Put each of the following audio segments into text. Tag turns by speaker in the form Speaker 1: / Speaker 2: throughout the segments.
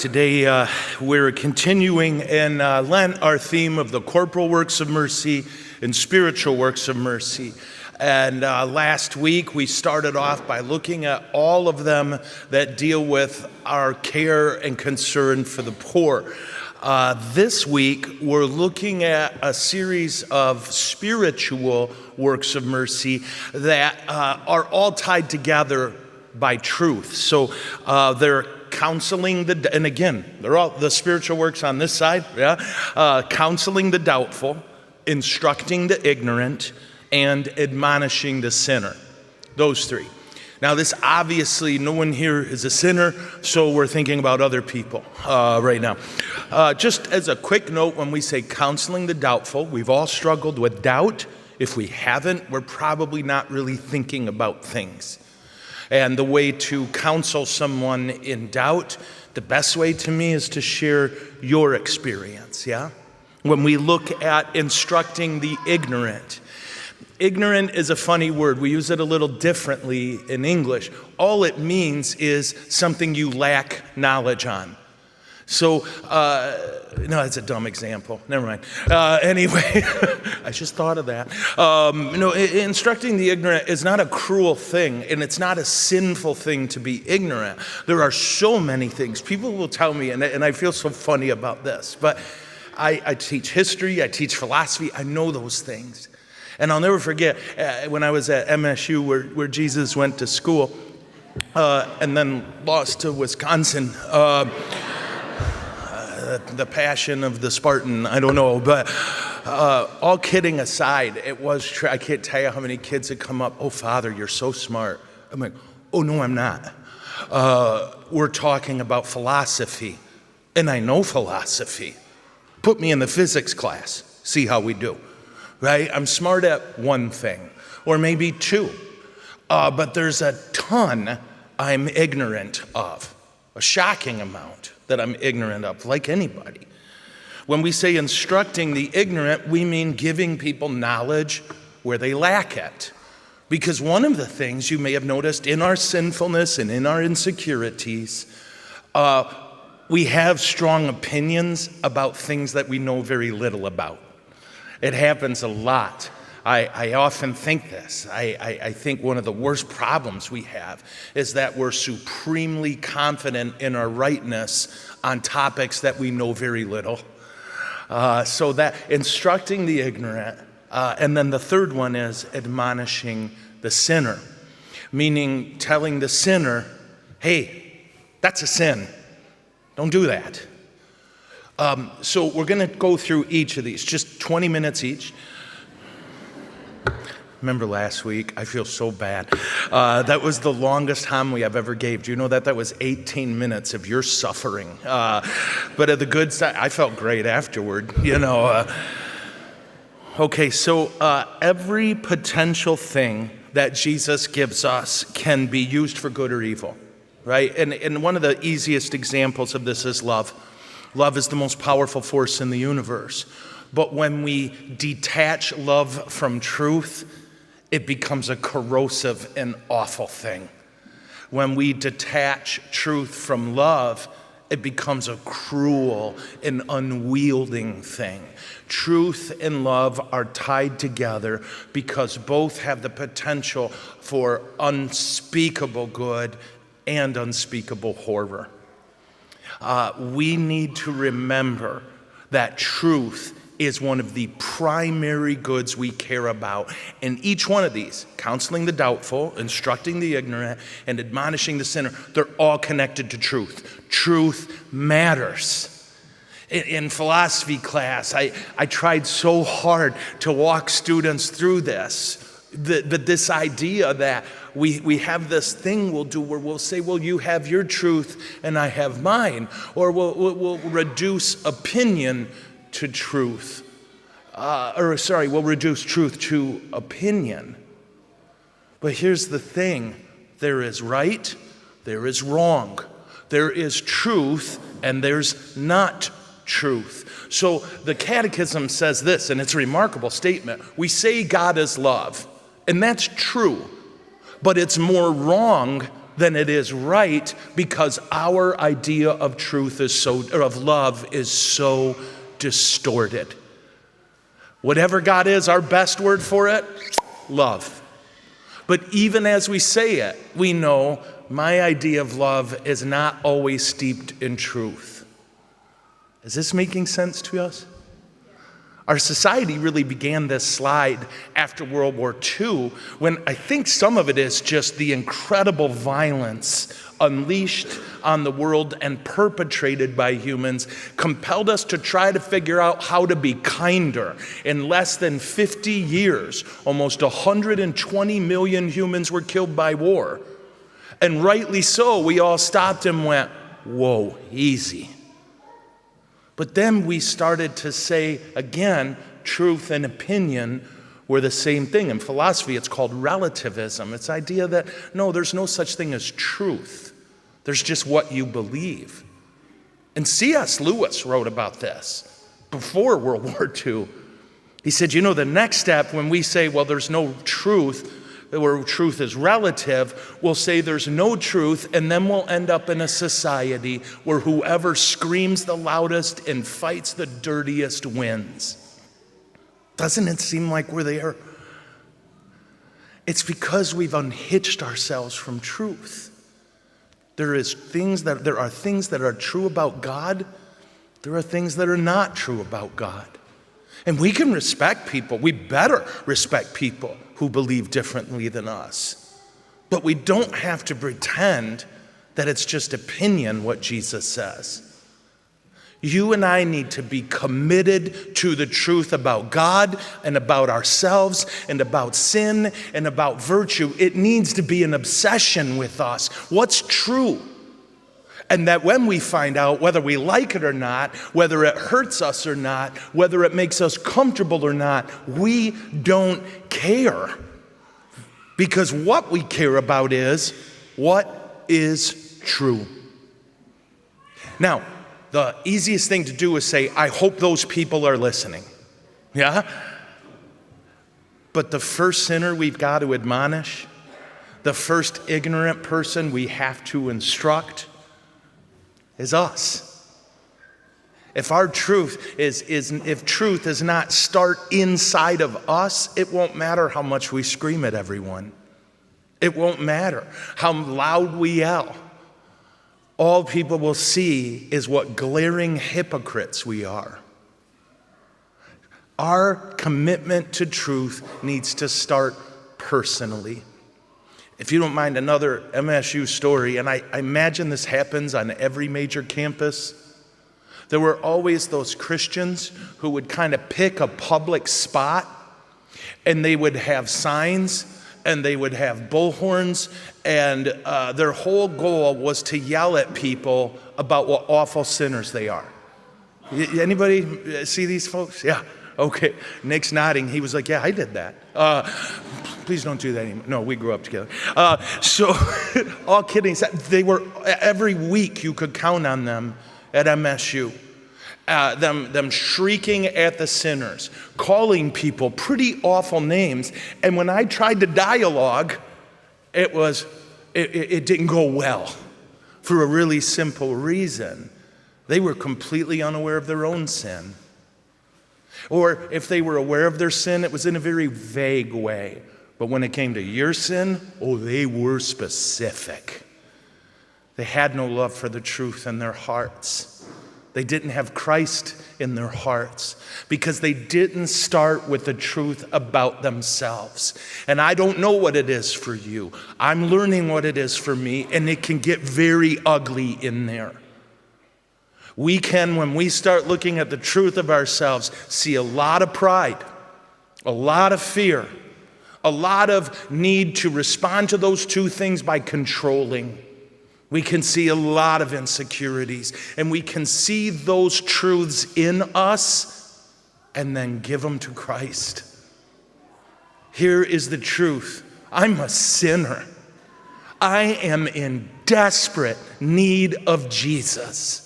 Speaker 1: Today, we're continuing in Lent our theme of the corporal works of mercy and spiritual works of mercy. And last week, we started off by looking at all of them that deal with our care and concern for the poor. This week, we're looking at a series of spiritual works of mercy that are all tied together by truth. So they're counseling and again, they're all the spiritual works on this side, counseling the doubtful, instructing the ignorant, and admonishing the sinner. Those three. Now, this obviously, no one here is a sinner, so we're thinking about other people right now. Just as a quick note, when we say counseling the doubtful, we've all struggled with doubt. If we haven't, we're probably not really thinking about things. And the way to counsel someone in doubt, the best way to me is to share your experience, yeah? When we look at instructing the ignorant, ignorant is a funny word. We use it a little differently in English. All it means is something you lack knowledge on. So, no, that's a dumb example. Never mind. Anyway, I just thought of that. Instructing the ignorant is not a cruel thing, and it's not a sinful thing to be ignorant. There are so many things. People will tell me, and I feel so funny about this, but I teach history, I teach philosophy, I know those things. And I'll never forget when I was at MSU where Jesus went to school and then lost to Wisconsin. The passion of the Spartan, I don't know, but all kidding aside, it was true. I can't tell you how many kids had come up, "Oh, Father, you're so smart." I'm like, "Oh, no, I'm not." We're talking about philosophy, and I know philosophy. Put me in the physics class, see how we do, right? I'm smart at one thing, or maybe two, but there's a ton I'm ignorant of, a shocking amount that I'm ignorant of, like anybody. When we say instructing the ignorant, we mean giving people knowledge where they lack it. Because one of the things you may have noticed in our sinfulness and in our insecurities, we have strong opinions about things that we know very little about. It happens a lot. I often think this. I think one of the worst problems we have is that we're supremely confident in our rightness on topics that we know very little. So that instructing the ignorant, and then the third one is admonishing the sinner, meaning telling the sinner, "Hey, that's a sin. Don't do that." So we're going to go through each of these, just 20 minutes each. Remember last week? I feel so bad. That was the longest homily I've ever gave. Do you know that? That was 18 minutes of your suffering. But at the good side, I felt great afterward, Okay, so every potential thing that Jesus gives us can be used for good or evil, right? And one of the easiest examples of this is love. Love is the most powerful force in the universe. But when we detach love from truth, it becomes a corrosive and awful thing. When we detach truth from love, it becomes a cruel and unwielding thing. Truth and love are tied together because both have the potential for unspeakable good and unspeakable horror. We need to remember that truth is one of the primary goods we care about. And each one of these, counseling the doubtful, instructing the ignorant, and admonishing the sinner, they're all connected to truth. Truth matters. In philosophy class, I tried so hard to walk students through this. This idea that we have this thing we'll do where we'll say, well, you have your truth and I have mine. Or we'll reduce opinion to truth. We'll reduce truth to opinion. But here's the thing. There is right, there is wrong. There is truth, and there's not truth. So the Catechism says this, and it's a remarkable statement. We say God is love, and that's true. But it's more wrong then it is right because our idea of truth of love is so distorted. Whatever God is, our best word for it, love. But even as we say it, we know my idea of love is not always steeped in truth. Is this making sense to us? Our society really began this slide after World War II, when I think some of it is just the incredible violence unleashed on the world and perpetrated by humans compelled us to try to figure out how to be kinder. In less than 50 years, almost 120 million humans were killed by war. And rightly so, we all stopped and went, whoa, easy. But then we started to say, again, truth and opinion were the same thing. In philosophy, it's called relativism. It's the idea that, no, there's no such thing as truth. There's just what you believe. And C.S. Lewis wrote about this before World War II. He said, the next step when we say, well, there's no truth, where truth is relative, we'll say there's no truth, and then we'll end up in a society where whoever screams the loudest and fights the dirtiest wins. Doesn't it seem like we're there? It's because we've unhitched ourselves from truth. There are things that are true about God. There are things that are not true about God. And we can respect people. We better respect people who believe differently than us. But we don't have to pretend that it's just opinion what Jesus says. You and I need to be committed to the truth about God and about ourselves and about sin and about virtue. It needs to be an obsession with us. What's true? And that when we find out, whether we like it or not, whether it hurts us or not, whether it makes us comfortable or not, we don't care. Because what we care about is what is true. Now, the easiest thing to do is say, I hope those people are listening. Yeah? But the first sinner we've got to admonish, the first ignorant person we have to instruct, is us. If truth does not start inside of us, it won't matter how much we scream at everyone. It won't matter how loud we yell. All people will see is what glaring hypocrites we are. Our commitment to truth needs to start personally. If you don't mind, another MSU story, and I imagine this happens on every major campus. There were always those Christians who would kind of pick a public spot, and they would have signs, and they would have bullhorns, and their whole goal was to yell at people about what awful sinners they are. Anybody see these folks? Yeah. Okay. Nick's nodding. He was like, yeah, I did that. Please don't do that anymore. No, we grew up together. So all kidding aside, they were, every week you could count on them at MSU. Them shrieking at the sinners, calling people pretty awful names. And when I tried to dialogue, it didn't go well for a really simple reason. They were completely unaware of their own sin. Or if they were aware of their sin, it was in a very vague way. But when it came to your sin, they were specific. They had no love for the truth in their hearts. They didn't have Christ in their hearts because they didn't start with the truth about themselves. And I don't know what it is for you. I'm learning what it is for me, and it can get very ugly in there. We can, when we start looking at the truth of ourselves, see a lot of pride, a lot of fear, a lot of need to respond to those two things by controlling. We can see a lot of insecurities, and we can see those truths in us and then give them to Christ. Here is the truth. I'm a sinner. I am in desperate need of Jesus.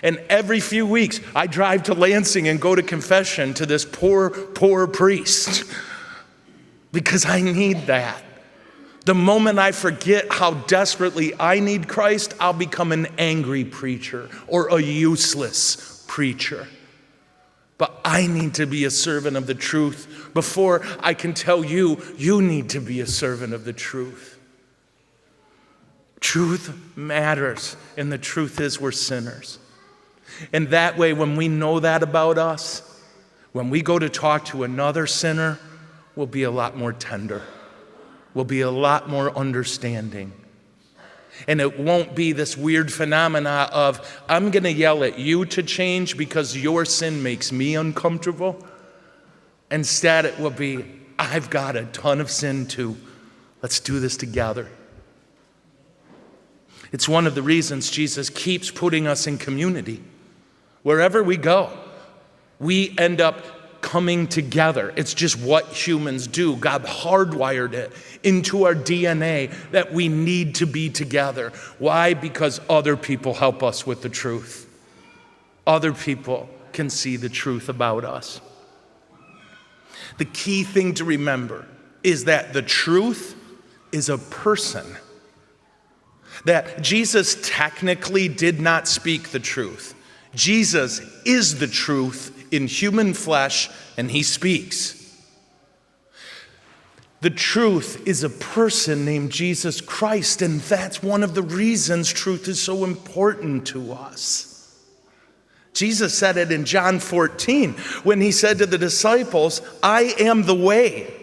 Speaker 1: And every few weeks, I drive to Lansing and go to confession to this poor priest because I need that. The moment I forget how desperately I need Christ, I'll become an angry preacher or a useless preacher. But I need to be a servant of the truth before I can tell you, you need to be a servant of the truth. Truth matters, and the truth is we're sinners. And that way, when we know that about us, when we go to talk to another sinner, we'll be a lot more tender. We'll be a lot more understanding. And it won't be this weird phenomena of, I'm going to yell at you to change because your sin makes me uncomfortable. Instead, it will be, I've got a ton of sin too. Let's do this together. It's one of the reasons Jesus keeps putting us in community. Wherever we go, we end up coming together. It's just what humans do. God hardwired it into our DNA that we need to be together. Why? Because other people help us with the truth. Other people can see the truth about us. The key thing to remember is that the truth is a person. That Jesus technically did not speak the truth. Jesus is the truth in human flesh, and he speaks. The truth is a person named Jesus Christ, and that's one of the reasons truth is so important to us. Jesus said it in John 14 when he said to the disciples, I am the way,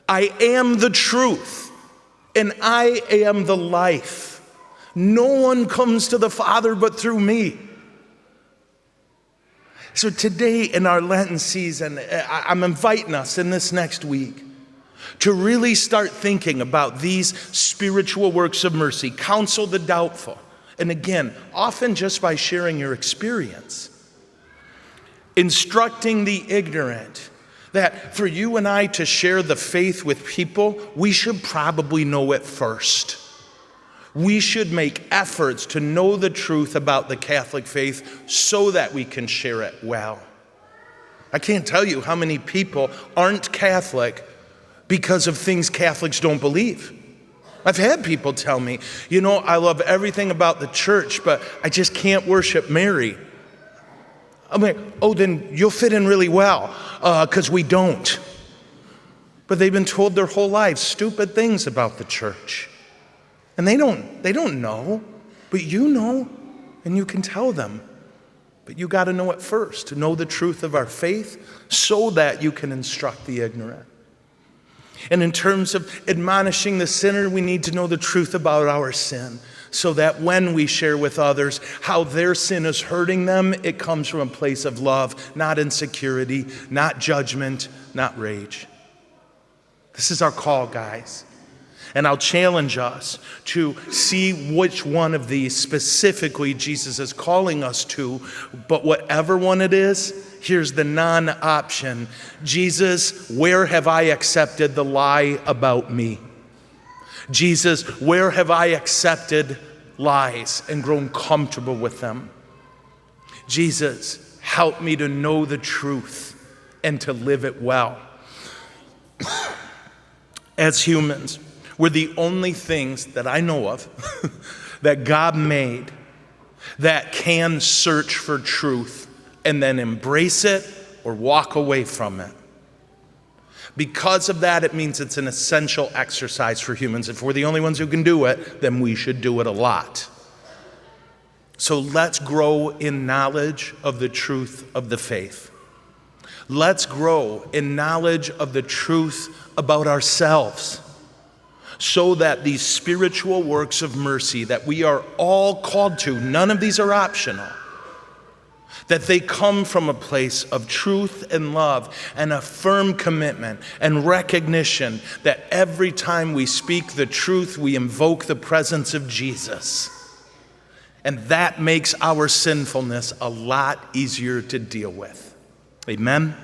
Speaker 1: I am the truth, and I am the life. No one comes to the Father but through me. So today in our Lenten season, I'm inviting us in this next week to really start thinking about these spiritual works of mercy. Counsel the doubtful. And again, often just by sharing your experience. Instructing the ignorant. That for you and I to share the faith with people, we should probably know it first. We should make efforts to know the truth about the Catholic faith so that we can share it well. I can't tell you how many people aren't Catholic because of things Catholics don't believe. I've had people tell me, I love everything about the church, but I just can't worship Mary. I'm like, oh, then you'll fit in really well, because we don't. But they've been told their whole lives stupid things about the church. And they don't know, but you know, and you can tell them. But you got to know it first, to know the truth of our faith so that you can instruct the ignorant. And in terms of admonishing the sinner, we need to know the truth about our sin so that when we share with others how their sin is hurting them, it comes from a place of love, not insecurity, not judgment, not rage. This is our call, guys. And I'll challenge us to see which one of these specifically Jesus is calling us to. But whatever one it is, here's the non-option. Jesus, where have I accepted the lie about me? Jesus, where have I accepted lies and grown comfortable with them? Jesus, help me to know the truth and to live it well. As humans, we're the only things that I know of that God made that can search for truth and then embrace it or walk away from it. Because of that, it means it's an essential exercise for humans. If we're the only ones who can do it, then we should do it a lot. So let's grow in knowledge of the truth of the faith. Let's grow in knowledge of the truth about ourselves, so that these spiritual works of mercy that we are all called to, none of these are optional, that they come from a place of truth and love and a firm commitment and recognition that every time we speak the truth, we invoke the presence of Jesus. And that makes our sinfulness a lot easier to deal with. Amen?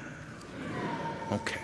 Speaker 1: Okay.